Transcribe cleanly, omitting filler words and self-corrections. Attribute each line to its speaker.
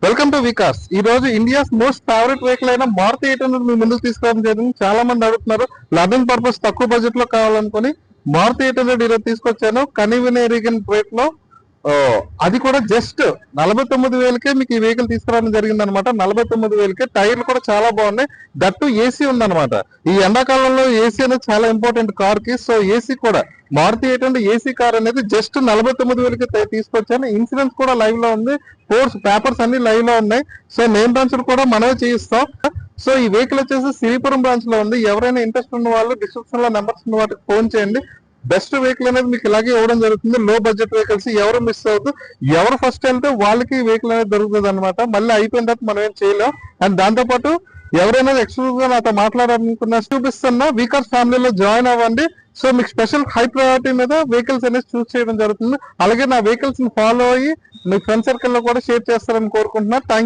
Speaker 1: Welcome to Vikas. ఈ రోజు India's most favourite vehicle అయిన మారుతి 800 మీ ముందుకు తీసుకురావడం జరిగింది. చాలా మంది అడుగుతున్నారు లర్నింగ్ పర్పస్ తక్కువ బడ్జెట్ లో కావాలనుకుని మారుతి 800 ఈరోజు తీసుకొచ్చాను. కన్వీనియన్ రేట్ లో అది కూడా జస్ట్ 49,000కే మీకు ఈ వెహికల్ తీసుకురావడం జరిగింది అనమాట. 49,000కే టైర్లు కూడా చాలా బాగున్నాయి. దట్టు ఏసీ ఉందన్నమాట. ఈ ఎండాకాలంలో ఏసీ అనేది చాలా ఇంపార్టెంట్ కార్ కి. సో ఏసీ కూడా మారుతి 800 ఏసీ కార్ అనేది జస్ట్ 49,000కి తీసుకొచ్చాను. ఇన్సూరెన్స్ కూడా లైవ్ లో ఉంది. పేపర్స్ అన్ని లైవ్ లో ఉన్నాయి. సో మెయిన్ బ్రాంచ్ కూడా మనమే చేయిస్తాం. సో ఈ వెహికల్ వచ్చేసి సిరిపురం బ్రాంచ్ లో ఉంది. ఎవరైనా ఇంట్రెస్ట్ ఉన్న వాళ్ళు డిస్క్రిప్షన్ లో నెంబర్స్ ఉన్న వాటికి ఫోన్ చేయండి. బెస్ట్ వెహికల్ అనేది మీకు ఇలాగే ఇవ్వడం జరుగుతుంది. లో బడ్జెట్ వెహికల్స్ ఎవరు మిస్ అవుతూ ఎవరు ఫస్ట్ వెళ్తే వాళ్ళకి వెహికల్ అనేది దొరుకుతుంది అనమాట. మళ్ళీ అయిపోయిన తర్వాత మనం ఏం చేయలేం. అండ్ దాంతో పాటు ఎవరైనా ఎక్స్క్లూజివ్ గా నాతో మాట్లాడాలనుకున్న చూపిస్తున్నా వికాస్ ఫ్యామిలీలో జాయిన్ అవ్వండి. సో మీకు స్పెషల్ హై ప్రయారిటీ మీద వెహికల్స్ అనేది చూస్ చేయడం జరుగుతుంది. అలాగే నా వెహికల్స్ ని ఫాలో అయ్యి మీ ఫ్రెండ్ సర్కిల్ లో కూడా షేర్ చేస్తారని కోరుకుంటున్నా. థ్యాంక్